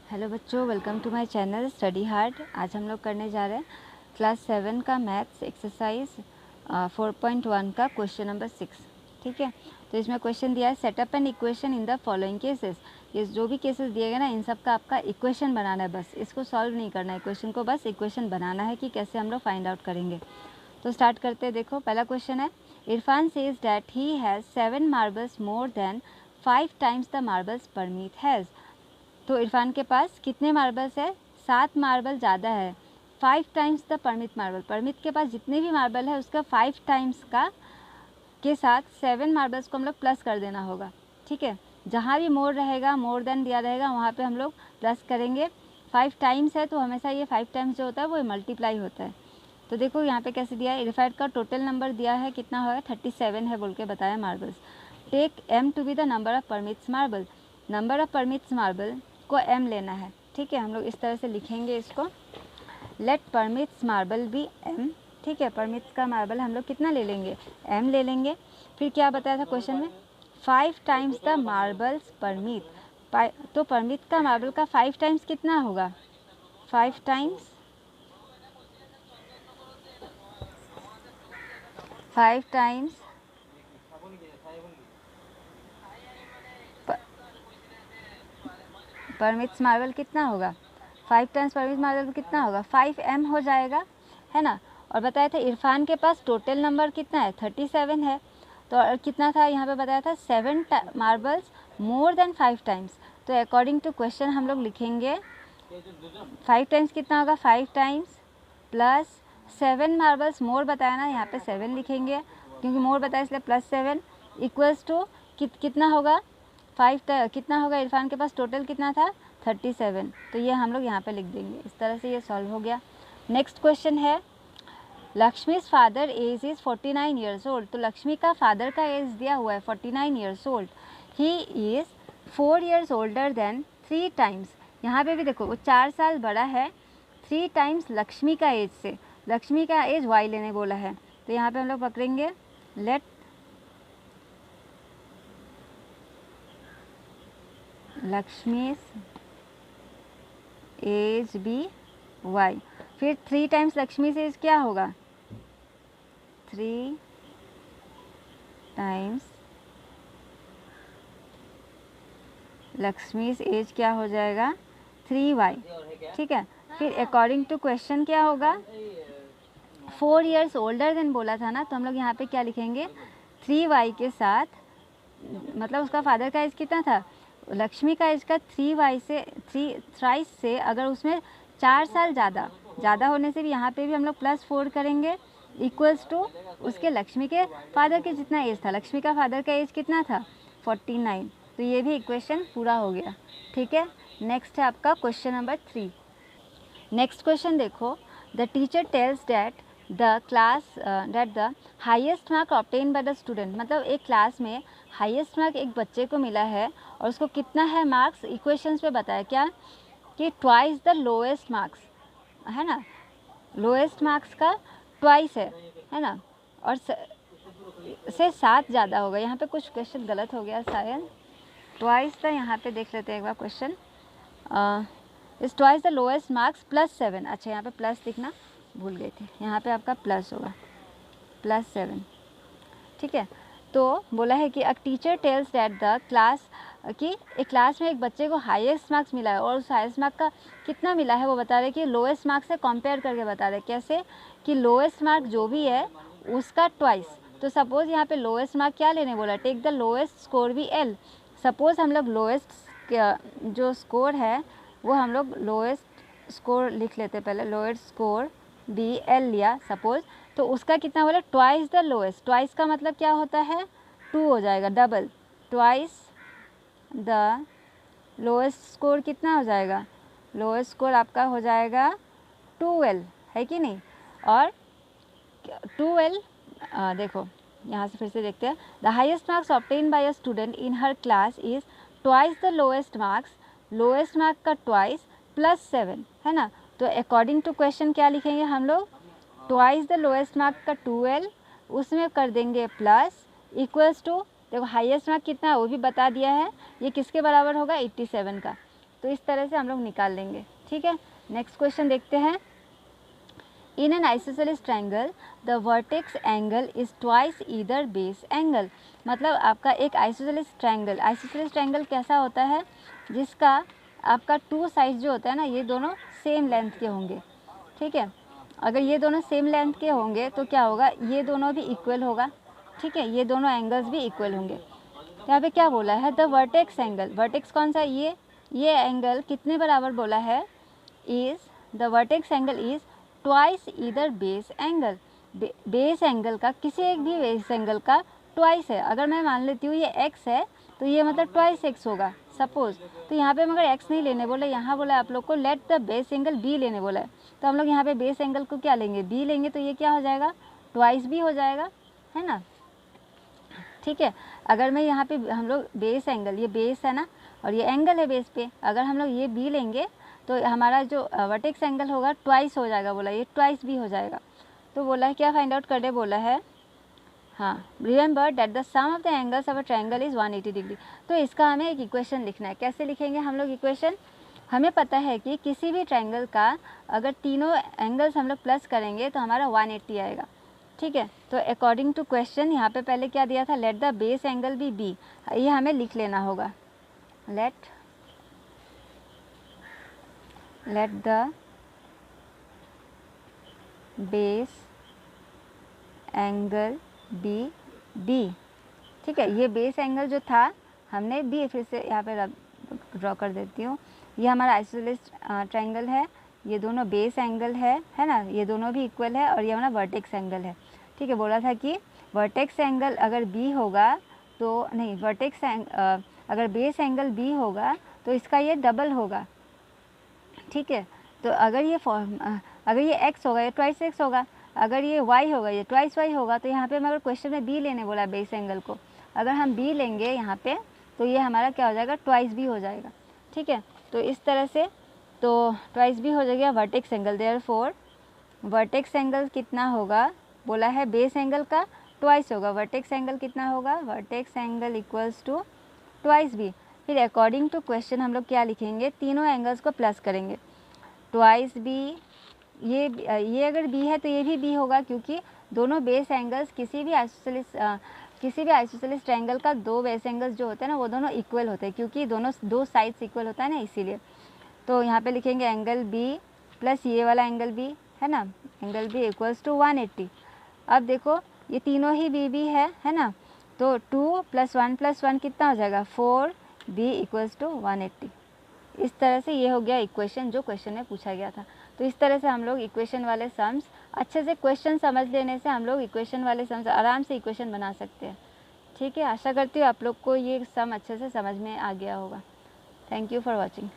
Hello बच्चों, welcome to my channel study hard. आज हम लोग करने जा रहे हैं क्लास 7 का मैथ्स एक्सरसाइज 4.1 का क्वेश्चन नंबर 6। ठीक है, तो इसमें क्वेश्चन दिया है setup an equation in the following cases. ये जो भी केसेस दिए गए ना, इन सब का आपका इक्वेशन बनाना है, बस इसको सॉल्व नहीं करना है, इक्वेशन को बस इक्वेशन बनाना है कि कैसे हम लोग फाइंड आउट करेंगे। तो स्टार्ट करते हैं। देखो, पहला क्वेश्चन है, Irfan says that he has 7 marbles more than 5 times the marbles Parmeet has. तो इरफान के पास कितने मार्बल्स है? 7 मार्बल ज़्यादा है, 5 टाइम्स द परमित मार्बल। परमित के पास जितने भी मार्बल है उसका 5 टाइम्स का के साथ 7 मार्बल्स को हम लोग प्लस कर देना होगा। ठीक है, जहाँ भी मोर रहेगा, मोर देन दिया रहेगा, वहाँ पे हम लोग प्लस करेंगे। 5 टाइम्स है तो हमेशा ये 5 टाइम्स जो होता है वो मल्टीप्लाई होता है। तो देखो यहाँ पे कैसे दिया है, इरफान का टोटल नंबर दिया है, कितना होगा? 37 है बोल के बताया marbles. Take m to be the number of Parmit's marble. Number of Parmit's marble को m लेना है। ठीक है, हम लोग इस तरह से लिखेंगे इसको, let Parmit's marble be m। ठीक है, परमिट्स का मार्बल हम लोग कितना ले लेंगे? m ले लेंगे। फिर क्या बताया था क्वेश्चन में? 5 टाइम्स द मार्बल्स परमिट। तो परमिट का मार्बल का 5 टाइम्स कितना होगा? 5 टाइम्स 5 टाइम्स परमिट्स मार्बल कितना होगा? 5 टाइम्स परमिट्स मार्बल कितना होगा? 5m हो जाएगा, है ना। और बताया था इरफान के पास टोटल नंबर कितना है? 37 है। तो और कितना था यहाँ पे बताया था? 7 मार्बल्स मोर देन 5 टाइम्स। तो अकॉर्डिंग टू क्वेश्चन हम लोग लिखेंगे 5 टाइम्स कितना होगा? 5 टाइम्स प्लस 7 मार्बल्स मोर बताया ना, यहाँ पे 7 लिखेंगे क्योंकि मोर बताया इसलिए प्लस 7 इक्वल्स टू कितना होगा? 5 कितना होगा? इरफान के पास टोटल कितना था? 37। तो ये हम लोग यहाँ पे लिख देंगे। इस तरह से ये सॉल्व हो गया। नेक्स्ट क्वेश्चन है, Lakshmi's father age is 49 years old. तो लक्ष्मी का फादर का एज दिया हुआ है 49 years old. He is 4 years older than 3 times. यहाँ पे भी देखो वो 4 साल बड़ा है 3 टाइम्स लक्ष्मी का एज से। लक्ष्मी का एज वाई लेने बोला है, तो यहाँ पे हम लोग पकड़ेंगे let Lakshmi's age be Y. फिर 3 टाइम्स लक्ष्मी से एज क्या होगा? 3 टाइम्स लक्ष्मीज एज क्या हो जाएगा? 3y। ठीक है, फिर अकॉर्डिंग टू क्वेश्चन क्या होगा? 4 ईयर्स ओल्डर देन बोला था ना, तो हम लोग यहाँ पे क्या लिखेंगे? 3y के साथ, मतलब उसका फादर का एज कितना था? लक्ष्मी का एज का 3y से 3 थ्राइस से, अगर उसमें 4 साल ज़्यादा होने से भी यहाँ पे भी हम लोग +4 करेंगे इक्वल्स टू उसके लक्ष्मी के फादर के जितना एज था। लक्ष्मी का फादर का एज कितना था? 49। तो ये भी इक्वेशन पूरा हो गया। ठीक है, नेक्स्ट है आपका क्वेश्चन नंबर 3। नेक्स्ट क्वेश्चन देखो, the teacher tales that the class that the highest mark obtain by the student. मतलब एक क्लास में हाईएस्ट मार्क एक बच्चे को मिला है और उसको कितना है मार्क्स? इक्वेशंस पे बताया क्या कि ट्वाइस द लोएस्ट मार्क्स, है ना। लोएस्ट मार्क्स का ट्वाइस है ना, और से 7 ज़्यादा होगा। यहाँ पे कुछ क्वेश्चन गलत हो गया शायद, ट्वाइस था। यहाँ पे देख लेते हैं एक बार क्वेश्चन। इस ट्वाइस द लोएस्ट मार्क्स +7। अच्छा, यहाँ पे प्लस लिखना भूल गए थे, यहाँ पे आपका प्लस होगा +7। ठीक है, तो बोला है कि a teacher tales that the class, कि एक क्लास में एक बच्चे को हाईएस्ट मार्क्स मिला है और उस हाईएस्ट मार्क का कितना मिला है वो बता रहे कि लोएस्ट मार्क्स से कंपेयर करके बता रहे। कैसे कि लोएस्ट मार्क जो भी है उसका ट्वाइस। तो सपोज़ यहाँ पे लोएस्ट मार्क क्या लेने बोला? टेक द लोएस्ट स्कोर भी L। सपोज़ हम लोग लोएस्ट जो स्कोर है वो हम लोग लोएस्ट स्कोर लिख लेते पहले, लोएस्ट स्कोर बी L लिया सपोज़, तो उसका कितना बोला? Twice the lowest. ट्वाइस का मतलब क्या होता है? 2 हो जाएगा, double. Twice the lowest score कितना हो जाएगा? लोएस्ट स्कोर आपका हो जाएगा 2L, है कि नहीं। और 2L देखो यहाँ से फिर से देखते हैं, the highest marks obtain bye a student in her class is twice the lowest marks. Lowest mark का ट्वाइस +7, है ना। तो अकॉर्डिंग टू क्वेश्चन क्या लिखेंगे हम लोग? ट्वाइस द लोएस्ट मार्क का 2L, उसमें कर देंगे प्लस इक्वल्स टू, देखो हाईएस्ट मार्क कितना है वो भी बता दिया है, ये किसके बराबर होगा? 87 का। तो इस तरह से हम लोग निकाल लेंगे। ठीक है, नेक्स्ट क्वेश्चन देखते हैं। In an isosceles triangle the vertex angle is twice either base angle. मतलब आपका एक आइसोसेलेस ट्रायंगल कैसा होता है, जिसका आपका टू साइड जो होता है ना, ये दोनों सेम लेंथ के होंगे। ठीक है, अगर ये दोनों सेम लेंथ के होंगे तो क्या होगा, ये दोनों भी इक्वल होगा। ठीक है, ये दोनों एंगल्स भी इक्वल होंगे। तो यहाँ पे क्या बोला है, द वर्टेक्स एंगल, वर्टेक्स कौन सा, ये एंगल कितने बराबर बोला है, is the vertex angle is twice either base angle. Base angle का, किसी एक भी बेस एंगल का ट्वाइस है। अगर मैं मान लेती हूँ ये x है तो ये मतलब ट्वाइस x होगा सपोज। तो यहाँ पे मगर x नहीं लेने बोला, यहाँ बोला आप लोग को late the base angle b लेने बोला है। तो हम लोग यहाँ पे बेस एंगल को क्या लेंगे, b लेंगे, तो ये क्या हो जाएगा, ट्वाइस b हो जाएगा, है ना। ठीक है, अगर मैं यहाँ पे हम लोग बेस एंगल, ये बेस है ना और ये एंगल है बेस पे, अगर हम लोग ये b लेंगे तो हमारा जो वर्टेक्स एंगल होगा ट्वाइस हो जाएगा, बोला ये ट्वाइस भी हो जाएगा। तो बोला है क्या फाइंड आउट करने बोला है, हाँ, remember that the sum of the angles of a triangle is 180 degree. तो इसका हमें एक इक्वेशन लिखना है। कैसे लिखेंगे हम लोग इक्वेशन, हमें पता है कि किसी भी ट्रायंगल का अगर तीनों एंगल्स हम लोग प्लस करेंगे तो हमारा 180 आएगा। ठीक है, तो अकॉर्डिंग टू क्वेश्चन यहाँ पे पहले क्या दिया था, let the base angle be B, ये हमें लिख लेना होगा। Let the base angle be D. ठीक है, ये बेस एंगल जो था हमने बी, फिर से यहाँ पे ड्रॉ कर देती हूँ। ये हमारा आइसोसेलेस ट्रायंगल है, ये दोनों बेस एंगल है ना, ये दोनों भी इक्वल है, और ये हमारा वर्टेक्स एंगल है। ठीक है, बोला था कि वर्टेक्स एंगल अगर बी होगा तो नहीं, अगर बेस एंगल बी होगा तो इसका ये डबल होगा। ठीक है, तो अगर ये x होगा ये ट्वाइस x होगा, अगर ये y होगा ये ट्वाइस y होगा। तो यहाँ पे मगर क्वेश्चन में b लेने बोला बेस एंगल को, अगर हम b लेंगे यहाँ पे तो ये हमारा क्या हो जाएगा, ट्वाइस b हो जाएगा। ठीक है, तो इस तरह से तो ट्वाइस b हो जाएगा vertex angle. Therefore vertex angle कितना होगा, बोला है बेस एंगल का ट्वाइस होगा, वर्टेक्स एंगल कितना होगा, vertex angle equals to twice b। फिर अकॉर्डिंग टू क्वेश्चन हम लोग क्या लिखेंगे, तीनों एंगल्स को प्लस करेंगे, ट्वाइस b, ये अगर b है तो ये भी b होगा, क्योंकि दोनों बेस एंगल्स किसी भी आइसोसेलेस ट्रायंगल का दो बेस एंगल्स जो होते हैं ना वो दोनों इक्वल होते हैं, क्योंकि दोनों दो साइड्स इक्वल होता है ना, इसीलिए। तो यहाँ पे लिखेंगे एंगल b प्लस ये वाला एंगल b, है ना, एंगल b इक्वल्स टू 180। अब देखो ये तीनों ही b है ना, तो 2 + 1 + 1 कितना हो जाएगा, 4b इक्वल्स टू 180। इस तरह से ये हो गया इक्वेशन जो क्वेश्चन में पूछा गया था। तो इस तरह से हम लोग इक्वेशन वाले सम्स, अच्छे से क्वेश्चन समझ लेने से हम लोग इक्वेशन वाले सम्स आराम से इक्वेशन बना सकते हैं। ठीक है, आशा करती हूँ आप लोग को ये सम अच्छे से समझ में आ गया होगा। Thank you for watching.